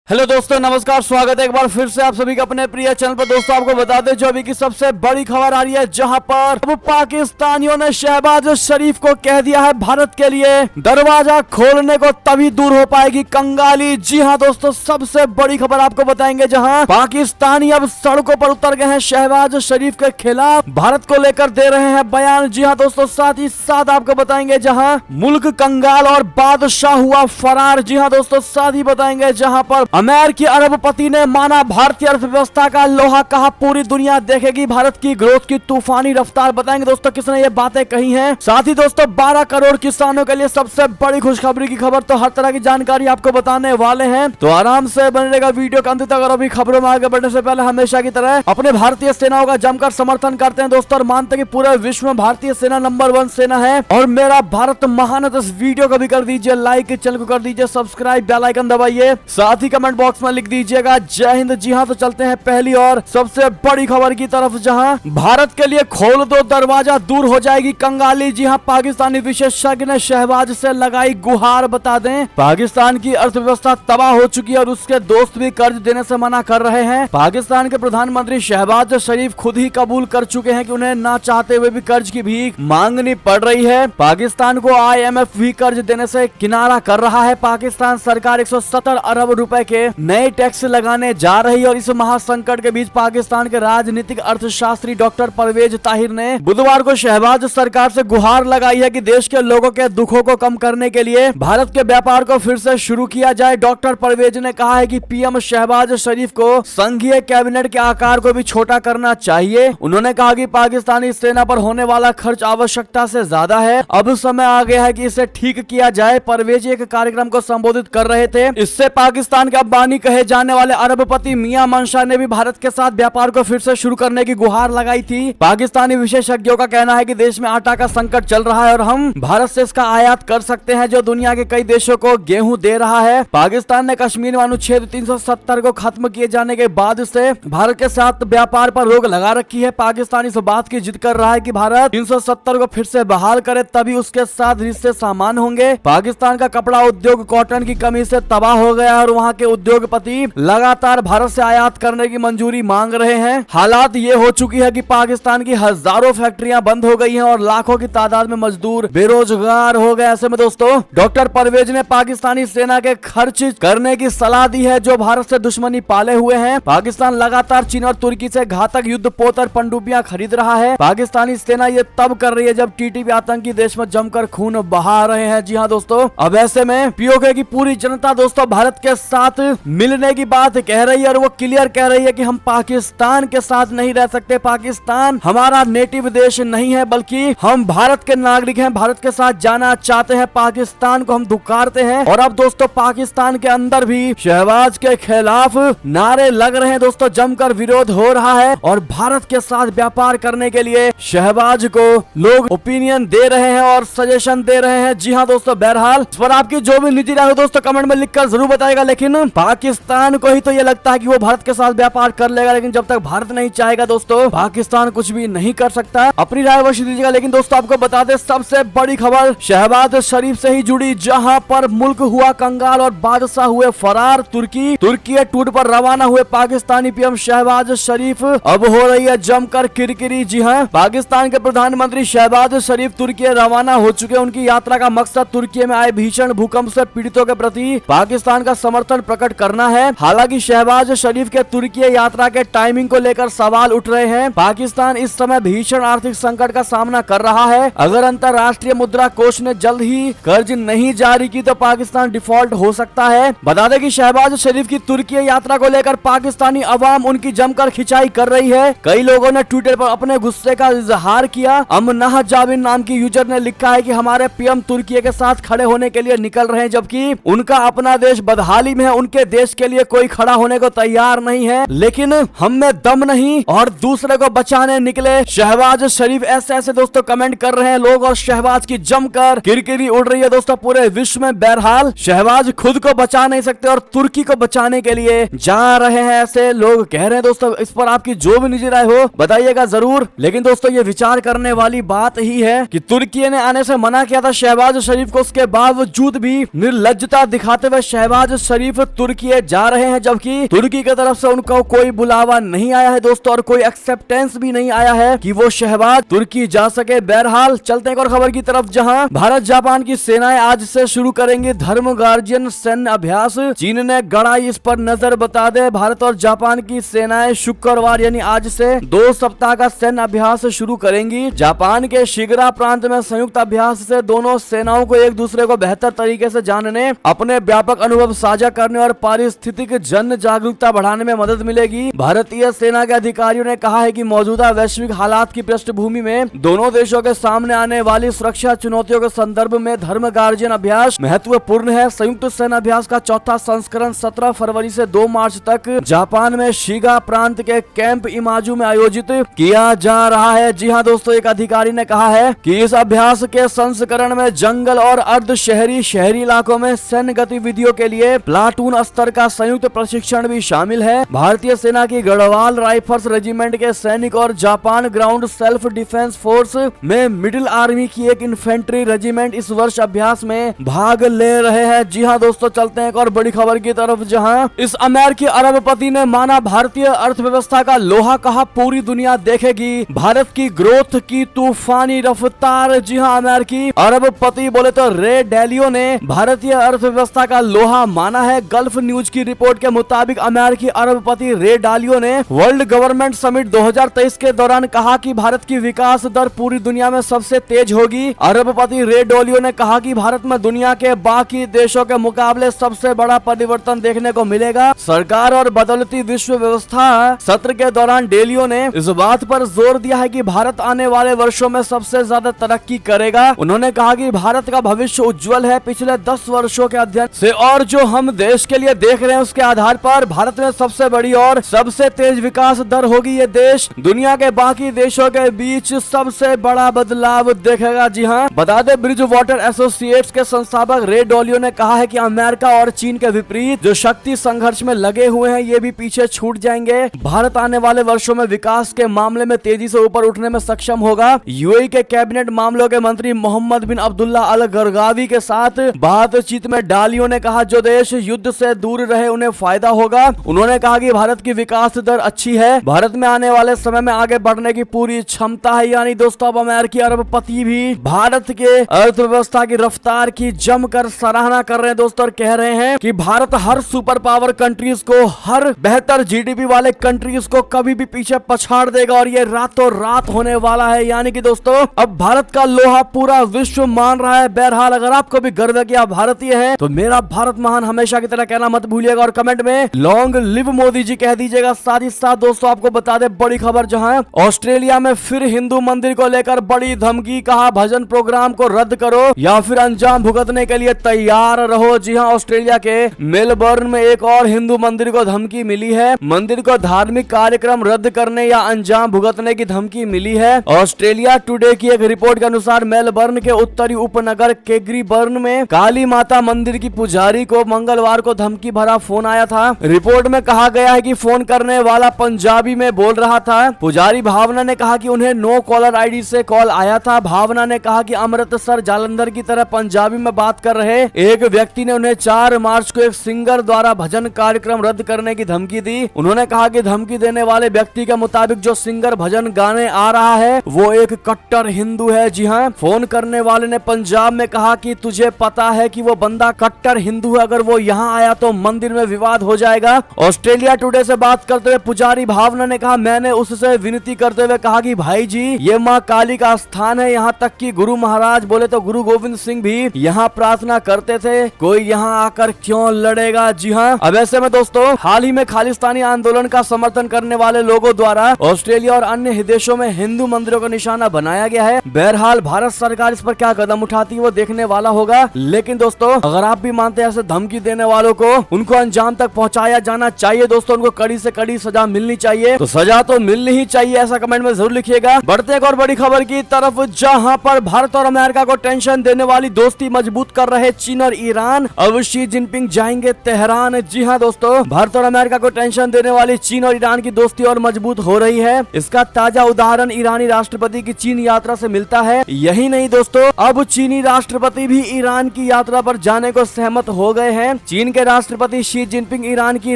Hello दोस्तों, नमस्कार। स्वागत है एक बार फिर से आप सभी का अपने प्रिय चैनल पर। दोस्तों, आपको बता दें जो अभी की सबसे बड़ी खबर आ रही है, जहां पर अब पाकिस्तानियों ने शहबाज शरीफ को कह दिया है भारत के लिए दरवाजा खोलने को तभी दूर हो पाएगी कंगाली। जी हां दोस्तों, सबसे बड़ी खबर आपको बताएंगे, जहां पाकिस्तानी अब सड़कों पर उतर गए हैं शहबाज शरीफ के खिलाफ, भारत को लेकर दे रहे हैं बयान। जी हां दोस्तों, साथ ही साथ आपको बताएंगे जहां मुल्क कंगाल और बादशाह हुआ फरार। जी हां दोस्तों, साथ ही बताएंगे जहां पर अमेरिकी अरबपति ने माना भारतीय अर्थव्यवस्था का लोहा, कहा पूरी दुनिया देखेगी भारत की ग्रोथ की तूफानी रफ्तार। बताएंगे दोस्तों किसने ये बातें कही हैं। साथ ही दोस्तों 12 करोड़ किसानों के लिए सबसे बड़ी खुशखबरी की खबर, तो हर तरह की जानकारी आपको बताने वाले हैं, तो आराम से बने रहेगा वीडियो के अंत तक। और अभी खबरों में आगे बढ़ने से पहले हमेशा की तरह अपने भारतीय सेनाओं का जमकर समर्थन करते हैं दोस्तों, और मानते हैं कि पूरे विश्व में भारतीय सेना नंबर 1 सेना है। और मेरा भारत महान है, तो इस वीडियो को भी कर दीजिए लाइक, चैनल को कर दीजिए सब्सक्राइब, बेल आइकन दबाइए, साथ ही कमेंट बॉक्स में लिख दीजिएगा जय हिंद। जी हां, तो चलते हैं पहली और सबसे बड़ी खबर की तरफ, जहां भारत के लिए खोल दो दरवाजा, दूर हो जाएगी कंगाली। जी हां, पाकिस्तानी विशेषज्ञ ने शहबाज से लगाई गुहार। बता दें पाकिस्तान की अर्थव्यवस्था तबाह हो चुकी है और उसके दोस्त भी कर्ज देने से मना कर रहे हैं। पाकिस्तान के प्रधानमंत्री शहबाज शरीफ खुद ही कबूल कर चुके हैं कि उन्हें ना चाहते हुए भी कर्ज की भीख मांगनी पड़ रही है। पाकिस्तान को IMF भी कर्ज देने से किनारा कर रहा है। पाकिस्तान सरकार 170 अरब रुपए के नए टैक्स लगाने जा रही है। और इस महासंकट के बीच पाकिस्तान के राजनीतिक अर्थशास्त्री डॉक्टर परवेज ताहिर ने बुधवार को शहबाज सरकार से गुहार लगाई है कि देश के लोगों के दुखों को कम करने के लिए भारत के व्यापार को फिर से शुरू किया जाए। डॉक्टर परवेज ने कहा है कि PM शहबाज शरीफ को संघीय कैबिनेट के आकार को भी छोटा करना चाहिए। उन्होंने कहा कि पाकिस्तानी सेना पर होने वाला खर्च आवश्यकता से ज्यादा है, अब समय आ गया है कि इसे ठीक किया जाए। परवेज एक कार्यक्रम को संबोधित कर रहे थे। इससे पाकिस्तान के अब्बानी कहे जाने वाले अरबपति मियां मंशा ने भी भारत के साथ व्यापार को फिर से शुरू करने की गुहार लगाई थी। पाकिस्तानी विशेषज्ञों का कहना है कि देश में आटा का संकट चल रहा है और हम भारत से इसका आयात कर सकते हैं, जो दुनिया के कई देशों को गेहूं दे रहा है। पाकिस्तान ने कश्मीर में अनुच्छेद 370 को खत्म किए जाने के बाद से भारत के साथ व्यापार पर रोक लगा रखी है। पाकिस्तान इस बात की जिद कर रहा है कि भारत 370 को फिर से बहाल करे, तभी उसके साथ रिश्ते सामान होंगे। पाकिस्तान का कपड़ा उद्योग कॉटन की कमी से तबाह हो गया और वहाँ के उद्योगपति लगातार भारत से आयात करने की मंजूरी मांग रहे हैं। हालात ये हो चुकी है कि पाकिस्तान की हजारों फैक्ट्रियां बंद हो गई हैं और लाखों की तादाद में मजदूर बेरोजगार हो गए। ऐसे में दोस्तों डॉक्टर परवेज ने पाकिस्तानी सेना के खर्च करने की सलाह दी है, जो भारत से दुश्मनी पाले हुए हैं। पाकिस्तान लगातार चीन और तुर्की से घातक युद्धपोत और पनडुब्बियां खरीद रहा है। पाकिस्तानी सेना ये तब कर रही है जब TTP आतंकी देश में जमकर खून बहा रहे हैं। जी हाँ दोस्तों, अब ऐसे में POK की पूरी जनता दोस्तों भारत के साथ मिलने की बात कह रही है और वो क्लियर कह रही है कि हम पाकिस्तान के साथ नहीं रह सकते। पाकिस्तान हमारा नेटिव देश नहीं है, बल्कि हम भारत के नागरिक हैं, भारत के साथ जाना चाहते हैं। पाकिस्तान को हम दुकारते हैं। और अब दोस्तों पाकिस्तान के अंदर भी शहबाज के खिलाफ नारे लग रहे हैं दोस्तों, जमकर विरोध हो रहा है और भारत के साथ व्यापार करने के लिए शहबाज को लोग ओपिनियन दे रहे हैं और सजेशन दे रहे हैं। जी हाँ दोस्तों, बहरहाल इस पर आपकी जो भी निजी राय हो दोस्तों कमेंट में लिखकर जरूर बताएगा। लेकिन पाकिस्तान को ही तो ये लगता है कि वो भारत के साथ व्यापार कर लेगा, लेकिन जब तक भारत नहीं चाहेगा दोस्तों पाकिस्तान कुछ भी नहीं कर सकता। अपनी राय अवश्य दीजिएगा। लेकिन दोस्तों आपको बता दें सबसे बड़ी खबर शहबाज शरीफ से ही जुड़ी, जहां पर मुल्क हुआ कंगाल और बादशाह हुए फरार। तुर्की टूर पर रवाना हुए पाकिस्तानी PM शहबाज शरीफ अब हो रही है जमकर किरकिरी। जी हाँ, पाकिस्तान के प्रधानमंत्री शहबाज शरीफ तुर्की रवाना हो चुके। उनकी यात्रा का मकसद तुर्की में आए भीषण भूकंप से पीड़ितों के प्रति पाकिस्तान का समर्थन प्रकट करना है। हालांकि शहबाज शरीफ के तुर्की यात्रा के टाइमिंग को लेकर सवाल उठ रहे हैं। पाकिस्तान इस समय भीषण आर्थिक संकट का सामना कर रहा है। अगर अंतर्राष्ट्रीय मुद्रा कोष ने जल्द ही कर्ज नहीं जारी की तो पाकिस्तान डिफॉल्ट हो सकता है। बता दें कि शहबाज शरीफ की तुर्की यात्रा को लेकर पाकिस्तानी अवाम उनकी जमकर खिंचाई कर रही है। कई लोगों ने ट्विटर पर अपने गुस्से का इजहार किया। अमनाह जाबिन नाम की यूजर ने लिखा है कि हमारे PM तुर्की के साथ खड़े होने के लिए निकल रहे हैं, जबकि उनका अपना देश बदहाली में है। उनके देश के लिए कोई खड़ा होने को तैयार नहीं है, लेकिन हम में दम नहीं और दूसरे को बचाने निकले शहबाज शरीफ। ऐसे दोस्तों कमेंट कर रहे हैं लोग और शहबाज की जमकर किरकिरी उड़ रही है दोस्तों पूरे विश्व में। बहरहाल शहबाज खुद को बचा नहीं सकते और तुर्की को बचाने के लिए जा रहे हैं, ऐसे लोग कह रहे हैं दोस्तों। इस पर आपकी जो भी निजी राय हो बताइएगा जरूर। लेकिन दोस्तों ये विचार करने वाली बात ही है कि तुर्की ने आने से मना किया था शहबाज शरीफ को, उसके बावजूद भी निर्लज्जता दिखाते हुए शहबाज शरीफ तुर्की जा रहे हैं, जबकि तुर्की की तरफ से उनको कोई बुलावा नहीं आया है दोस्तों और कोई एक्सेप्टेंस भी नहीं आया है कि वो शहबाज तुर्की जा सके। बहरहाल चलते हैं एक और खबर की तरफ, जहां भारत जापान की सेनाएं आज से शुरू करेंगी धर्म गार्जियन सैन्य अभ्यास। चीन ने गढ़ाई इस पर नजर, बता दे भारत और जापान की सेनाएं शुक्रवार यानी आज से 2 सप्ताह का सैन्य अभ्यास शुरू करेंगी। जापान के शिगरा प्रांत में संयुक्त अभ्यास से दोनों सेनाओं को एक दूसरे को बेहतर तरीके से जानने, अपने व्यापक अनुभव साझा करने और पारिस्थितिक जन जागरूकता बढ़ाने में मदद मिलेगी। भारतीय सेना के अधिकारियों ने कहा है कि मौजूदा वैश्विक हालात की पृष्ठभूमि में दोनों देशों के सामने आने वाली सुरक्षा चुनौतियों के संदर्भ में धर्म गार्जियन अभ्यास महत्वपूर्ण है। संयुक्त सैन्य अभ्यास का चौथा संस्करण 17 फरवरी से 2 मार्च तक जापान में शिगा प्रांत के कैंप इमाजू में आयोजित किया जा रहा है। जी हाँ दोस्तों, एक अधिकारी ने कहा है कि इस अभ्यास के संस्करण में जंगल और अर्ध शहरी इलाकों में सैन्य गतिविधियों के लिए प्लाटून स्तर का संयुक्त प्रशिक्षण भी शामिल है। भारतीय सेना की गढ़वाल राइफल्स रेजिमेंट के सैनिक और Japan ground self defence force में मिडिल आर्मी की एक इन्फेंट्री रेजिमेंट इस वर्ष अभ्यास में भाग ले रहे हैं। जी हाँ दोस्तों, चलते हैं एक और बड़ी खबर की तरफ, जहां इस अमेरिकी अरबपति ने माना भारतीय अर्थव्यवस्था का लोहा कहा पूरी दुनिया देखेगी, भारत की ग्रोथ की तूफानी रफ्तार। जी हाँ, अमेरिकी अरबपति बोले तो रे डालियो ने भारतीय अर्थव्यवस्था का लोहा माना है। गल्फ न्यूज की रिपोर्ट के मुताबिक अमेरिकी अरबपति रे डालियो ने वर्ल्ड गवर्नमेंट समिट 2023 के दौरान कहा कि भारत की विकास दर पूरी दुनिया में सबसे तेज होगी। अरबपति रे डालियो ने कहा कि भारत में दुनिया के बाकी देशों के मुकाबले सबसे बड़ा परिवर्तन देखने को मिलेगा। सरकार और बदलती विश्व व्यवस्था सत्र के दौरान डालियो ने इस बात पर जोर दिया है कि भारत आने वाले वर्षों में सबसे ज्यादा तरक्की करेगा। उन्होंने कहा कि भारत का भविष्य उज्जवल है। पिछले 10 वर्षों के अध्ययन से और जो हम देश के लिए देख रहे हैं उसके आधार पर भारत में सबसे बड़ी और सबसे तेज विकास दर होगी। ये देश दुनिया के बाकी देशों के बीच सबसे बड़ा बदलाव देखेगा। जी हाँ, बता दें ब्रिज वाटर एसोसिएट्स के संस्थापक रे डालियो ने कहा है कि अमेरिका और चीन के विपरीत जो शक्ति संघर्ष में लगे हुए हैं ये भी पीछे छूट जाएंगे। भारत आने वाले वर्षों में विकास के मामले में तेजी से ऊपर उठने में सक्षम होगा। यूएई के कैबिनेट मामलों के मंत्री मोहम्मद बिन अब्दुल्ला अल गरगावी के साथ बातचीत में डालियो ने कहा जो देश युद्ध से दूर रहे उन्हें फायदा होगा। उन्होंने कहा कि भारत की विकास दर अच्छी है, भारत में आने वाले समय में आगे बढ़ने की पूरी क्षमता है। यानी दोस्तों, अब अमेरिकी अरबपति भी भारत के अर्थव्यवस्था की रफ्तार की जमकर सराहना कर रहे हैं दोस्तों और कह रहे हैं कि भारत हर सुपर पावर कंट्रीज को, हर बेहतर जीडीपी वाले कंट्रीज को कभी भी पीछे पछाड़ देगा और ये रातों रात होने वाला है। यानी कि दोस्तों, अब भारत का लोहा पूरा विश्व मान रहा है। बहरहाल अगर आपको भी गर्व है कि आप भारतीय हैं तो मेरा भारत महान हमेशा की तरह कहना मत भूलिएगा और कमेंट में लॉन्ग लिव मोदी जी कह दीजिएगा। साथ ही साथ दोस्तों आपको बता दे बड़ी खबर, जहां ऑस्ट्रेलिया में फिर हिंदू मंदिर को लेकर बड़ी धमकी, कहा भजन प्रोग्राम को रद्द करो या फिर अंजाम भुगतने के लिए तैयार रहो। जी हां, ऑस्ट्रेलिया के मेलबर्न में एक और हिंदू मंदिर को धमकी मिली है। मंदिर को धार्मिक कार्यक्रम रद्द करने या अंजाम भुगतने की धमकी मिली है। ऑस्ट्रेलिया टुडे की एक रिपोर्ट के अनुसार मेलबर्न के उत्तरी उपनगर केग्रीबर्न में काली माता मंदिर की पुजारी को मंगलवार को धमकी भरा फोन आया था। रिपोर्ट में कहा गया है कि फोन करने वाला पंजाबी में बोल रहा था। पुजारी भावना ने कहा कि उन्हें नो कॉलर आईडी से कॉल आया था। भावना ने कहा कि अमृतसर जालंधर की तरह पंजाबी में बात कर रहे एक व्यक्ति ने उन्हें 4 मार्च को एक सिंगर द्वारा भजन कार्यक्रम रद्द करने की धमकी दी। उन्होंने कहा कि धमकी देने वाले व्यक्ति के मुताबिक जो सिंगर भजन गाने आ रहा है वो एक कट्टर हिंदू है। जी हाँ, फोन करने वाले ने पंजाब में कहा कि तुझे पता है कि वो बंदा कट्टर हिंदू है, अगर वो यहाँ आया तो मंदिर में विवाद हो जाएगा। ऑस्ट्रेलिया टुडे से बात करते हुए पुजारी भावना ने कहा, मैंने उससे विनती करते हुए कहा कि भाई जी ये माँ काली का स्थान है, यहाँ तक कि गुरु महाराज बोले तो गुरु गोविंद सिंह भी यहाँ प्रार्थना करते थे, कोई यहाँ आकर क्यों लड़ेगा। जी हाँ, अब ऐसे में दोस्तों हाल ही में खालिस्तानी आंदोलन का समर्थन करने वाले लोगों द्वारा ऑस्ट्रेलिया और अन्य देशों में हिंदू मंदिरों का निशाना बनाया गया है। बहरहाल भारत सरकार इस पर क्या कदम उठाती है वो देखने वाला होगा। लेकिन दोस्तों अगर आप भी मानते हैं ऐसे धमकी देने वालों को उनको अंजाम तक पहुंचाया जाना चाहिए, दोस्तों उनको कड़ी से कड़ी सजा मिलनी चाहिए, तो सजा तो मिलनी ही चाहिए, ऐसा कमेंट में जरूर लिखिएगा। बढ़ते एक और बड़ी खबर की तरफ, जहां पर भारत और अमेरिका को टेंशन देने वाली दोस्ती मजबूत कर रहे चीन और ईरान, अब शी जिनपिंग जाएंगे तेहरान। जी हाँ दोस्तों, भारत और अमेरिका को टेंशन देने वाली चीन और ईरान की दोस्ती और मजबूत हो रही है। इसका ताजा उदाहरण ईरानी राष्ट्रपति की चीन यात्रा से मिलता है। यही नहीं दोस्तों, अब चीनी राष्ट्रपति भी ईरान की यात्रा पर जाने को सहमत हो गए हैं। चीन के राष्ट्रपति शी जिनपिंग ईरान की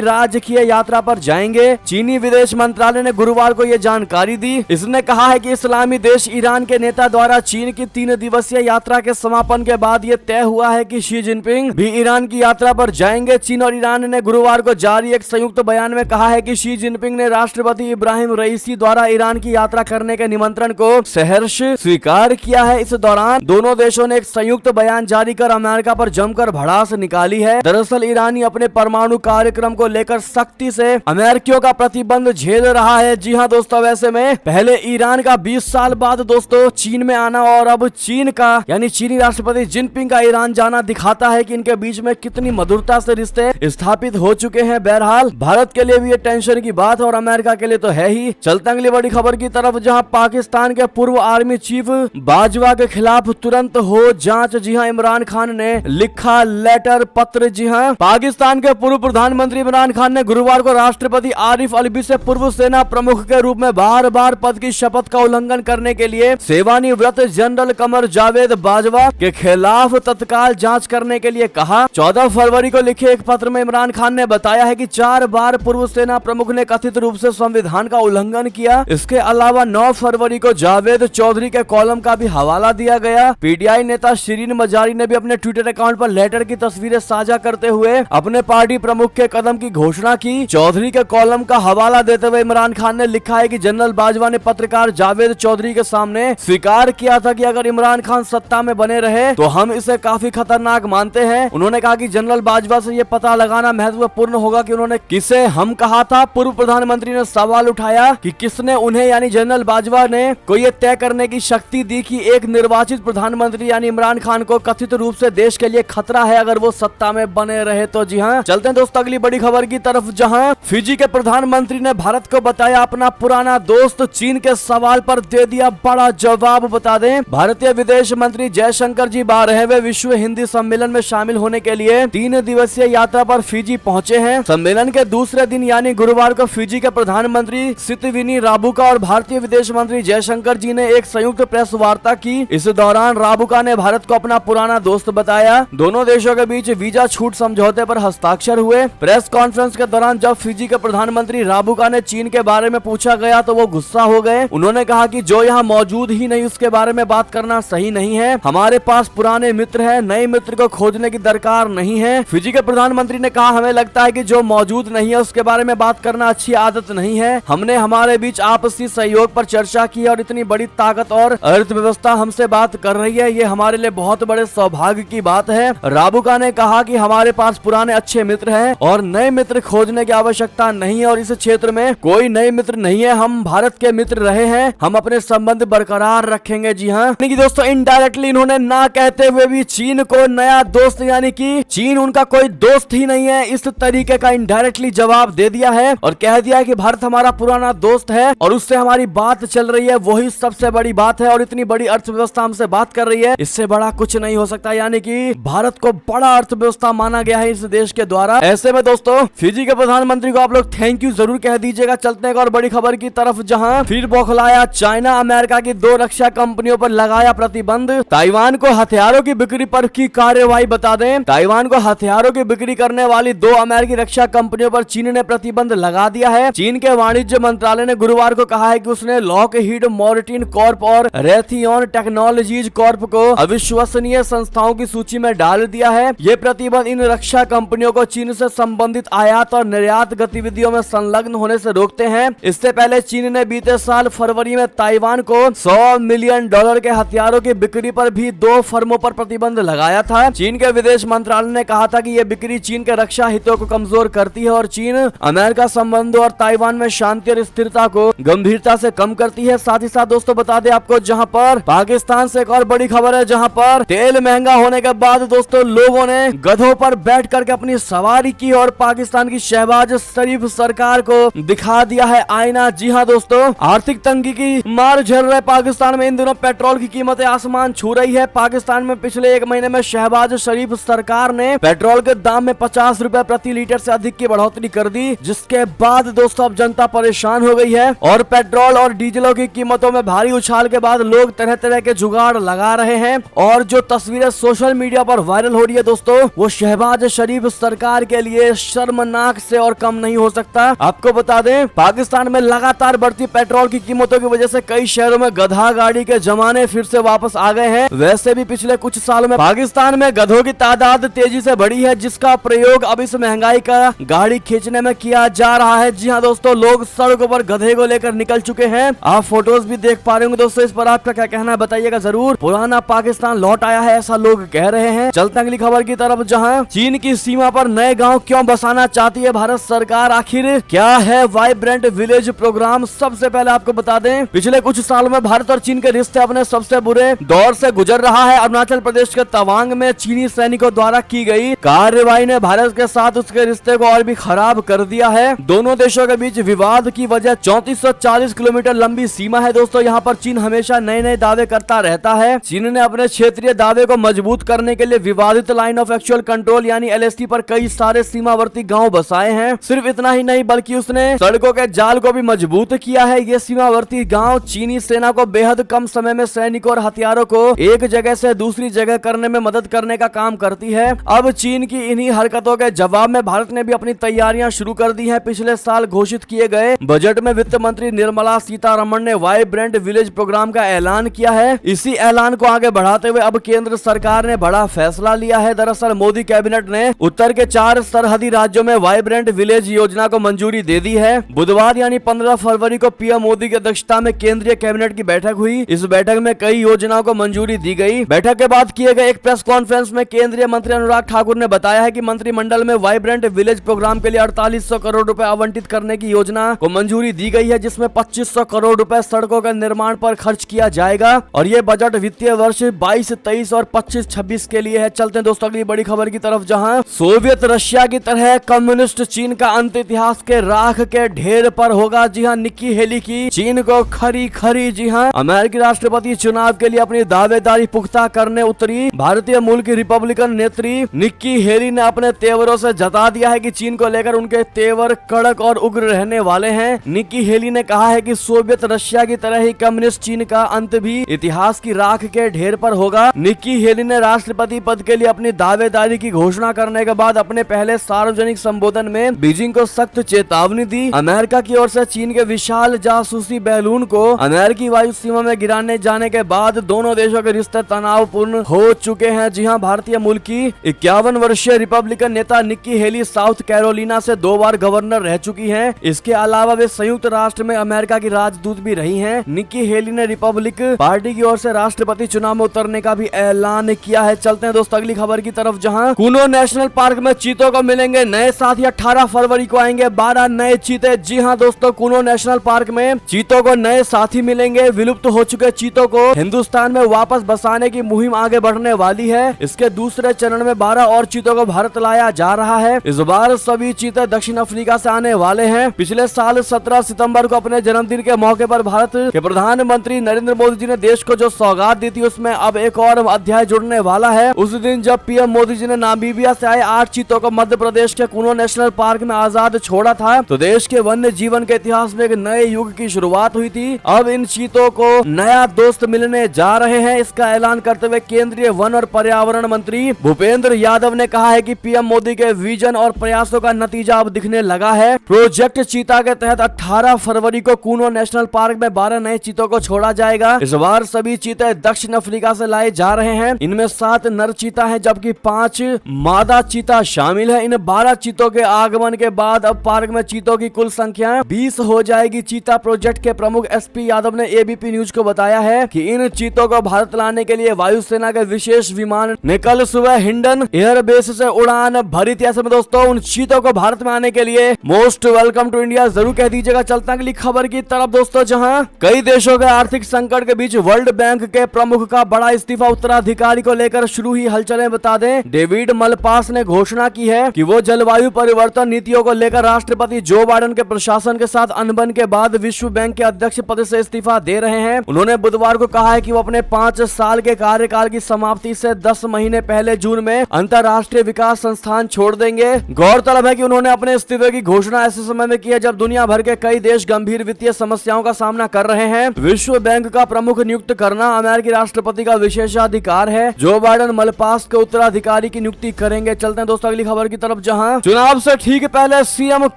राजकीय यात्रा पर जाएंगे। चीनी विदेश मंत्रालय ने गुरुवार को यह जानकारी दी। इसने कहा है कि इस्लामी देश ईरान के नेता द्वारा चीन की 3 दिवसीय यात्रा के समापन के बाद यह तय हुआ है कि शी जिनपिंग भी ईरान की यात्रा पर जाएंगे। चीन और ईरान ने गुरुवार को जारी एक संयुक्त बयान में कहा है कि शी जिनपिंग ने राष्ट्रपति इब्राहिम रईसी द्वारा ईरान की यात्रा करने के निमंत्रण को सहर्ष स्वीकार किया है। इस दौरान दोनों देशों ने एक संयुक्त बयान जारी कर अमेरिका पर जमकर भड़ास निकाली है। दरअसल ईरानी अपने परमाणु कार्यक्रम को लेकर सख्ती से अमेरिकियों का प्रतिबंध झेल रहा है। जी हाँ दोस्तों, वैसे में पहले ईरान का 20 साल बाद दोस्तों चीन में आना और अब चीन का यानी चीनी राष्ट्रपति जिनपिंग का ईरान जाना दिखाता है कि इनके बीच में कितनी मधुरता से रिश्ते स्थापित हो चुके हैं। बहरहाल भारत के लिए भी ये टेंशन की बात और अमेरिका के लिए तो है ही। चलते अगली बड़ी खबर की तरफ, जहां पाकिस्तान के पूर्व आर्मी चीफ बाजवा के खिलाफ तुरंत हो जांच। जी हां, इमरान खान ने लिखा लेटर पत्र। जी हां, पाकिस्तान के पूर्व प्रधानमंत्री इमरान खान ने गुरुवार को राष्ट्रपति आरिफ अलवी से पूर्व सेना प्रमुख के रूप में बार बार पद की शपथ का उल्लंघन करने के लिए सेवानिवृत्त जनरल कमर जावेद बाजवा के खिलाफ तत्काल जांच करने के लिए कहा। 14 फरवरी को लिखे एक पत्र में इमरान खान ने बताया है कि 4 बार पूर्व सेना प्रमुख ने कथित रूप से संविधान का उल्लंघन किया। इसके अलावा 9 फरवरी को जावेद चौधरी के कॉलम का भी हवाला दिया गया। पीटीआई नेता शिरीन मजारी ने भी अपने ट्विटर अकाउंट पर लेटर की तस्वीरें साझा करते हुए अपने पार्टी प्रमुख के कदम की घोषणा की। चौधरी के कॉलम का हवाला देते हुए इमरान खान ने लिखा है कि जनरल बाजवा ने पत्रकार जावेद चौधरी के सामने स्वीकार किया था कि अगर इमरान खान सत्ता में बने रहे तो हम इसे काफी खतरनाक मानते हैं। उन्होंने कहा कि जनरल बाजवा से ये पता लगाना महत्वपूर्ण होगा कि उन्होंने किसे हम कहा था। पूर्व प्रधानमंत्री ने सवाल उठाया कि किसने उन्हें यानी जनरल बाजवा ने को ये तय करने की शक्ति दी कि एक निर्वाचित प्रधानमंत्री यानी इमरान खान को कथित रूप से देश के लिए खतरा है अगर वो सत्ता में बने रहे तो। जी हाँ, चलते हैं दोस्तों अगली बड़ी खबर की तरफ, जहां फिजी के प्रधानमंत्री ने भारत को बताया अपना पुराना दोस्त। चीन के सवाल पर दे दिया बड़ा जवाब। बता दें, भारतीय विदेश मंत्री जयशंकर जी 12वें विश्व हिंदी सम्मेलन में शामिल होने के लिए 3 दिवसीय यात्रा पर फिजी पहुंचे हैं। सम्मेलन के दूसरे दिन यानी गुरुवार को फिजी के प्रधानमंत्री सितविनी राबुका और भारतीय विदेश मंत्री जयशंकर जी ने एक संयुक्त प्रेस वार्ता की। इस दौरान राबुका ने भारत को अपना पुराना दोस्त बताया। दोनों देशों के बीच वीजा छूट समझौते पर हस्ताक्षर हुए। प्रेस कॉन्फ्रेंस के दौरान जब फिजी के प्रधानमंत्री राबुका ने चीन के बारे में पूछा गया तो वो गुस्सा हो गए। उन्होंने कहा कि जो यहाँ मौजूद ही नहीं उसके बारे में बात करना सही नहीं है। हमारे पास पुराने मित्र हैं, नए मित्र को खोजने की दरकार नहीं है। फिजी के प्रधानमंत्री ने कहा, हमें लगता है कि जो मौजूद नहीं है उसके बारे में बात करना अच्छी आदत नहीं है। हमने हमारे बीच आपसी सहयोग पर चर्चा की और इतनी बड़ी ताकत और अर्थव्यवस्था हमसे बात कर रही है, ये हमारे लिए बहुत बड़े सौभाग्य की बात है। राबुका ने कहा कि हमारे पास पुराने अच्छे मित्र हैं और नए मित्र खोजने की आवश्यकता नहीं है और इस क्षेत्र में कोई नए मित्र नहीं है। हम भारत के मित्र रहे हैं, हम अपने संबंध बरकरार रखेंगे। जी हाँ, दोस्तों इनडायरेक्टली इन्होंने ना कहते हुए भी चीन को नया दोस्त यानी कि चीन उनका कोई दोस्त ही नहीं है, इस तरीके का इनडायरेक्टली जवाब दे दिया है और कह दिया है कि भारत हमारा पुराना दोस्त है और उससे हमारी बात चल रही है, वही सबसे बड़ी बात है और इतनी बड़ी अर्थव्यवस्था हमसे बात कर रही है, इससे बड़ा कुछ नहीं हो सकता। यानी कि भारत को बड़ा अर्थव्यवस्था माना गया है इस देश के द्वारा। ऐसे में दोस्तों फिजी के प्रधानमंत्री को आप लोग थैंक यू जरूर कह दीजिएगा। चलते हैं और बड़ी खबर की तरफ, जहां फिर बौखलाया चाइना। अमेरिका की 2 रक्षा कंपनियों पर लगाया प्रतिबंध। ताइवान को हथियारों की बिक्री पर की कार्रवाई। बता दें, ताइवान को हथियारों की बिक्री करने वाली 2 अमेरिकी रक्षा कंपनियों पर चीन ने प्रतिबंध लगा दिया है। चीन के वाणिज्य मंत्रालय ने गुरुवार को कहा है कि उसने लॉकहीड मार्टिन कॉर्प और रेथियन टेक्नोलॉजीज कॉर्प को अविश्वसनीय संस्थाओं की सूची में डाल दिया है। ये प्रतिबंध इन रक्षा कंपनियों को चीन से संबंधित आयात और निर्यात गतिविधियों में संलग्न होने से रोकते हैं। इससे पहले चीन ने बीते साल फरवरी में ताइवान को $100 मिलियन के हथियारों की बिक्री पर भी 2 फर्मों पर प्रतिबंध लगाया था। चीन के विदेश मंत्रालय ने कहा था कि यह बिक्री चीन के रक्षा हितों को कमजोर करती है और चीन अमेरिका संबंधों और ताइवान में शांति और स्थिरता को गंभीरता से कम करती है। साथ ही साथ दोस्तों बता दें आपको, जहां पर पाकिस्तान से एक और बड़ी खबर है, जहां पर तेल महंगा होने के बाद दोस्तों लोगों ने गधों पर बैठ करके अपनी सवारी की और पाकिस्तान की शहबाज शरीफ सरकार को दिखा दिया है आईना। जी हाँ दोस्तों, आर्थिक तंगी की मार झेल रहे पाकिस्तान में इन दिनों पेट्रोल की कीमतें आसमान छू रही है। पाकिस्तान में पिछले 1 महीने में शहबाज शरीफ सरकार ने पेट्रोल के दाम में 50 रुपए प्रति लीटर से अधिक की बढ़ोतरी कर दी, जिसके बाद दोस्तों अब जनता परेशान हो गई है और पेट्रोल और डीजलों की कीमतों में भारी उछाल के बाद लोग तरह तरह के जुगाड़ लगा रहे हैं। और जो तस्वीरें सोशल मीडिया पर वायरल हो रही है दोस्तों, वो शहबाज शरीफ सरकार के लिए शर्मनाक से और कम नहीं हो सकता। आपको बता दें, पाकिस्तान में लगातार बढ़ती पेट्रोल की कीमतों की वजह से कई शहरों में गधा गाड़ी के जमाने फिर से वापस आ गए हैं। वैसे भी पिछले कुछ सालों में पाकिस्तान में गधों की तादाद तेजी से बढ़ी है, जिसका प्रयोग अब इस महंगाई का गाड़ी खींचने में किया जा रहा है। जी हाँ दोस्तों, लोग सड़कों पर गधे को लेकर निकल चुके हैं। आप फोटोज भी देख पा रहे होंगे दोस्तों। इस पर आपका क्या कहना है बताइएगा जरूर। पुराना पाकिस्तान लौट आया है ऐसा लोग कह रहे हैं। चलते अगली खबर की तरफ, जहां चीन की सीमा पर नए गांव क्यों बसाना चाहती है भारत सरकार, आखिर क्या है वाइब्रेंट विलेज प्रोग्राम। सबसे पहले आपको बता दें, पिछले कुछ सालों में भारत और चीन के रिश्ते अपने सबसे बुरे दौर से गुजर रहा है। अरुणाचल प्रदेश के तवांग में चीनी सैनिकों द्वारा की गई कार्रवाई ने भारत के साथ उसके रिश्ते को और भी खराब कर दिया है। दोनों देशों के बीच विवाद की वजह 3440 किलोमीटर लंबी सीमा है दोस्तों। यहाँ पर चीन हमेशा नए नए दावे करता रहता है। चीन ने अपने क्षेत्रीय दावे को मजबूत करने के लिए विवादित लाइन ऑफ एक्चुअल कंट्रोल यानी LST पर कई सारे सीमावर्ती गांव बसाए हैं। सिर्फ इतना ही नहीं बल्कि उसने सड़कों के जाल को भी मजबूत किया है। ये सीमावर्ती गांव चीनी सेना को बेहद कम समय में सैनिकों और हथियारों को एक जगह से दूसरी जगह करने में मदद करने का काम करती है। अब चीन की इन्हीं हरकतों के जवाब में भारत ने भी अपनी तैयारियां शुरू कर दी हैं। पिछले साल घोषित किए गए बजट में वित्त मंत्री निर्मला सीतारमण ने वाइब्रेंट विलेज प्रोग्राम का ऐलान किया है। इसी ऐलान को आगे बढ़ाते हुए अब केंद्र सरकार ने बड़ा फैसला लिया है। दरअसल मोदी कैबिनेट ने उत्तर के 4 सरहदी राज्यों में वाइब्रेंट विलेज योजना को मंजूरी दे दी है। बुधवार यानी 15 फरवरी को पीएम मोदी की अध्यक्षता में केंद्रीय कैबिनेट की बैठक हुई। इस बैठक में कई योजनाओं को मंजूरी दी गई। बैठक के बाद किए गए एक प्रेस कॉन्फ्रेंस में केंद्रीय मंत्री अनुराग ठाकुर ने बताया है कि मंत्रिमंडल में वाइब्रेंट विलेज प्रोग्राम के लिए 4800 करोड़ रुपए आवंटित करने की योजना को मंजूरी दी गई है, जिसमें 2500 करोड़ रुपए सड़कों के निर्माण पर खर्च किया जाएगा। और ये बजट वित्तीय वर्ष 22-23 और 25-26 के लिए है। चलते हैं दोस्तों अगली बड़ी खबर की तरफ, जहां सोवियत रशिया की तरह कम्युनिस्ट चीन का अंत इतिहास के राख के ढेर पर होगा। जी हाँ, निक्की हेली की चीन को खरी खरी। जी हाँ, अमेरिकी राष्ट्रपति चुनाव के लिए अपनी दावेदारी पुख्ता करने उतरी भारतीय मूल की रिपब्लिकन नेत्री निक्की हेली ने अपने तेवरों से जता दिया है कि चीन को लेकर उनके तेवर कड़क और उग्र रहने वाले हैं। निक्की हेली ने कहा है कि सोवियत रशिया की तरह ही कम्युनिस्ट चीन का अंत भी इतिहास की राख के ढेर पर होगा। निक्की हेली ने राष्ट्रपति पद के लिए अपनी दावेदारी की घोषणा करने के बाद अपने पहले सार्वजनिक संबोधन में बीजिंग को सख्त चेतावनी दी। अमेरिका की ओर से चीन के विशाल जासूसी बैलून को अमेरिकी वायु सीमा में गिराने जाने के बाद दोनों देशों के रिश्ते तनावपूर्ण हो चुके हैं। जी हाँ, भारतीय मूल की 51 वर्षीय रिपब्लिकन नेता निक्की हेली साउथ कैरोलिना से 2 बार गवर्नर रह चुकी हैं। इसके अलावा वे संयुक्त राष्ट्र में अमेरिका की राजदूत भी रही हैं। निक्की हेली ने रिपब्लिक पार्टी की ओर से राष्ट्रपति चुनाव में उतरने का भी ऐलान किया है। चलते हैं दोस्तों अगली खबर की तरफ, जहां कुनो नेशनल पार्क में चीतों को मिलेंगे नए साथी। 18 फरवरी को आएंगे 12 नए चीते। जी हाँ दोस्तों, कुनो नेशनल पार्क में चीतों को नए साथी मिलेंगे। विलुप्त हो चुके चीतों को हिंदुस्तान में वापस बसाने की मुहिम आगे बढ़ने वाली है। इसके दूसरे चरण में 12 और चीतों को भारत लाया जा रहा है। इस बार सभी चीते दक्षिण अफ्रीका से आने वाले हैं। पिछले साल 17 सितंबर को अपने जन्मदिन के मौके पर भारत के प्रधानमंत्री नरेंद्र मोदी जी ने देश को जो सौगात दी थी, उसमें अब एक और अध्याय जुड़ने वाला है। उस दिन जब पीएम मोदी जी ने नामीबिया से आए 8 चीतों को मध्य प्रदेश के कुनो नेशनल पार्क में आजाद छोड़ा था, तो देश के वन्य जीवन के इतिहास में एक नए युग की शुरुआत हुई थी। अब इन चीतों को नया दोस्त मिलने जा रहे हैं। इसका ऐलान करते हुए केंद्रीय वन और पर्यावरण मंत्री भूपेंद्र यादव ने कहा है कि पीएम मोदी के विजन और प्रयासों का नतीजा अब दिखने लगा है। प्रोजेक्ट चीता के तहत 18 फरवरी को कुनो नेशनल पार्क में 12 नए चीतों को छोड़ा जाएगा। इस बार सभी चीते दक्षिण अफ्रीका से लाए जा रहे हैं। इनमें 7 नर चीता हैं जबकि 5 मादा चीता शामिल है। इन 12 चीतों के आगमन के बाद अब पार्क में चीतों की कुल संख्या 20 हो जाएगी। चीता प्रोजेक्ट के प्रमुख SP यादव ने ABP न्यूज को बताया है कि इन चीतों को भारत लाने के लिए वायुसेना के विशेष विमान ने कल सुबह हिंडन एयरबेस से उड़ान भरी थी। ऐसे में दोस्तों उन चीतों को भारत में आने के लिए मोस्ट वेलकम टू इंडिया जरूर कह दीजिएगा। चलता अगली खबर की तरफ दोस्तों, जहां कई देशों के आर्थिक संकट के बीच वर्ल्ड बैंक के प्रमुख का बड़ा इस्तीफा उत्तराधिकारी को लेकर शुरू हुई हलचलें बता दें। डेविड मलपास ने घोषणा की है कि वो जलवायु परिवर्तन नीतियों को लेकर राष्ट्रपति जो बाइडेन के प्रशासन के साथ अनबन के बाद विश्व बैंक के अध्यक्ष पद से इस्तीफा दे रहे हैं। उन्होंने बुधवार को कहा है कि वो अपने 5 साल के कार्यकाल की समाप्ति से 10 महीने पहले जून में अंतर्राष्ट्रीय विकास संस्थान छोड़ देंगे। गौरतलब है कि उन्होंने अपने इस्तीफे की घोषणा ऐसे समय में की है जब दुनिया भर के कई देश गंभीर वित्तीय समस्याओं का सामना कर रहे हैं। विश्व बैंक का प्रमुख नियुक्त करना अमेरिकी राष्ट्रपति का विशेषाधिकार है। जो बाइडेन मलपास के उत्तराधिकारी की नियुक्ति करेंगे। आगे चलते हैं दोस्तों अगली खबर की तरफ, जहां चुनाव से ठीक पहले सीएम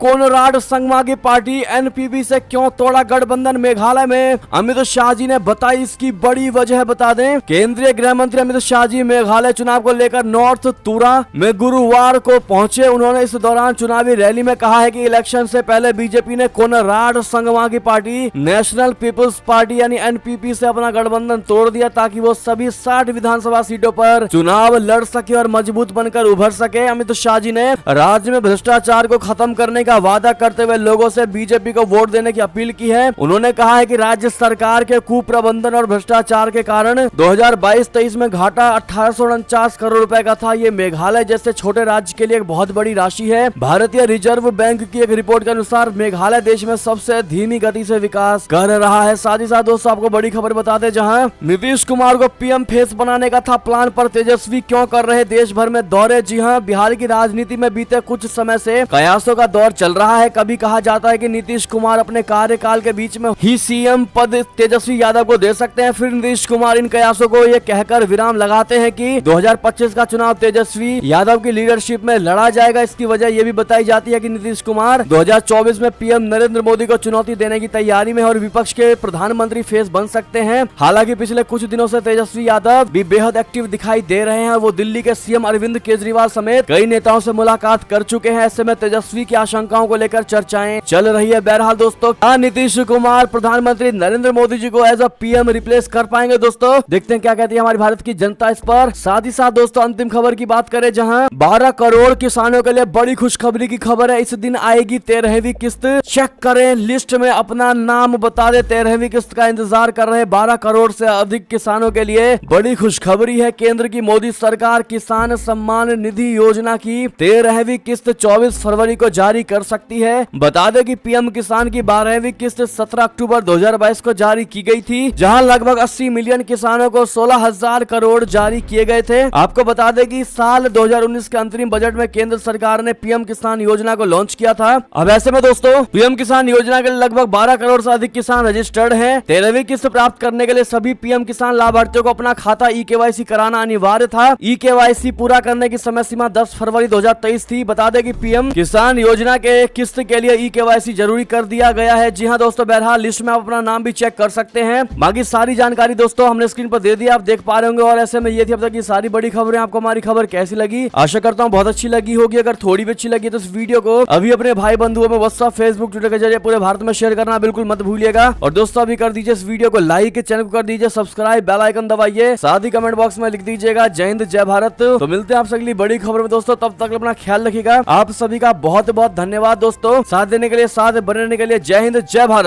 कोनराड संगमा की पार्टी एनपीपी से क्यों तोड़ा गठबंधन मेघालय में, अमित शाह जी ने बताई इसकी बड़ी वजह। बता दें केंद्रीय गृह मंत्री अमित शाह जी मेघालय चुनाव को लेकर नॉर्थ तुरा में गुरुवार को पहुंचे। उन्होंने इस दौरान चुनावी रैली में कहा है कि इलेक्शन से पहले बीजेपी ने कोनराड संगमा की पार्टी नेशनल पीपुल्स पार्टी यानी एनपीपी से अपना गठबंधन तोड़ दिया ताकि वो सभी 60 विधानसभा सीटों पर चुनाव लड़ सके और मजबूत बनकर उभर सके। अमित शाह जी ने राज्य में भ्रष्टाचार को खत्म करने का वादा करते हुए लोगों से बीजेपी को वोट देने की अपील की है। उन्होंने कहा है कि राज्य सरकार के कुप्रबंधन और भ्रष्टाचार के कारण 2022-23 में घाटा 1849 करोड़ रुपए का था। ये मेघालय जैसे छोटे राज्य के लिए एक बहुत बड़ी राशि है। भारतीय रिजर्व बैंक की एक रिपोर्ट के अनुसार मेघालय देश में सबसे धीमी गति से विकास कर रहा है। साथ ही साथ दोस्तों आपको बड़ी खबर बता दें, जहां नीतीश कुमार को पीएम फेस बनाने का था प्लान, पर तेजस्वी क्यों कर रहे देश भर में दौरे। जी हां, बिहार की राजनीति में बीते कुछ समय से कयासों का दौर चल रहा है। कभी कहा जाता है कि नीतीश कुमार अपने कार्यकाल के बीच में ही सीएम पद तेजस्वी यादव को दे सकते हैं, फिर नीतीश कुमार इन कयासों को ये कहकर विराम लगाते हैं कि 2025 का चुनाव तेजस्वी यादव की लीडरशिप में लड़ा जाएगा। इसकी वजह ये भी बताई जाती है कि नीतीश कुमार 2024 में पीएम नरेंद्र मोदी को चुनौती देने की तैयारी में और विपक्ष के प्रधानमंत्री फेस बन सकते हैं। हालांकि पिछले कुछ दिनों से तेजस्वी यादव भी बेहद एक्टिव दिखाई दे रहे हैं। वो दिल्ली के सीएम अरविंद केजरीवाल समेत कई नेताओं से मुलाकात कर चुके हैं। ऐसे में तेजस्वी की आशंकाओं को लेकर चर्चाएं चल रही है। बहरहाल दोस्तों नीतीश कुमार प्रधानमंत्री नरेंद्र मोदी जी को एज अ पीएम रिप्लेस कर पाएंगे। दोस्तों देखते हैं क्या कहती है हमारी भारत की जनता इस पर। साथ ही साथ दोस्तों अंतिम खबर की बात करें, जहां 12 करोड़ किसानों के लिए बड़ी खुशखबरी की खबर है। इस दिन आएगी 13वीं किस्त, चेक करें लिस्ट में अपना नाम बता दे। 13वीं किस्त का इंतजार कर रहे 12 करोड़ से अधिक किसानों के लिए बड़ी खुशखबरी है। केंद्र की मोदी सरकार किसान सम्मान निधि योजना की 13वीं किस्त 24 फरवरी को जारी कर सकती है। बता दें कि पीएम किसान की 12वीं किस्त 17 अक्टूबर 2022 को जारी की गई थी, जहां लगभग 80 मिलियन किसानों को 16,000 करोड़ जारी किए गए थे। आपको बता दें कि साल 2019 के अंतरिम बजट में केंद्र सरकार ने पीएम किसान योजना को लॉन्च किया था। अब ऐसे में दोस्तों पीएम किसान योजना के लिए लगभग 12 करोड़ से अधिक किसान रजिस्टर्ड हैं। 13वीं किस्त प्राप्त करने के लिए सभी पीएम किसान लाभार्थियों को अपना खाता ई-केवाईसी कराना अनिवार्य था। ई-केवाईसी पूरा करने की समय सीमा 10 फरवरी 2023 थी। बता दें कि पीएम किसान योजना के किस्त के लिए ई-केवाईसी जरूरी कर दिया गया है। जी हां दोस्तों, बहरहाल लिस्ट में आप अपना नाम भी चेक कर सकते हैं। बाकी सारी जानकारी दोस्तों हमने स्क्रीन पर दे दी, आप देख पा रहे होंगे। और ऐसे में ये थी अब तक की सारी बड़ी खबरें। आपको हमारी खबर कैसी लगी? आशा करता हूँ बहुत अच्छी लगी होगी। अगर थोड़ी भी अच्छी लगी तो इस वीडियो को अभी अपने भाई बंधुओं में व्हाट्सएप, फेसबुक, ट्विटर के जरिए पूरे भारत में शेयर करना बिल्कुल मत भूलिएगा। और दोस्तों अभी कर दीजिए इस वीडियो को लाइक, चैनल को कर दीजिए सब्सक्राइब, बेल आइकन दबाइए, साथ ही कमेंट बॉक्स में लिख दीजिएगा जय हिंद जय भारत। तो मिलते हैं आपसे अगली बड़ी खबर में दोस्तों, तब तक अपना ख्याल रखिएगा। आप सभी का बहुत बहुत धन्यवाद दोस्तों, साथ देने के लिए, साथ बने रहने के लिए। जय हिंद जय भारत।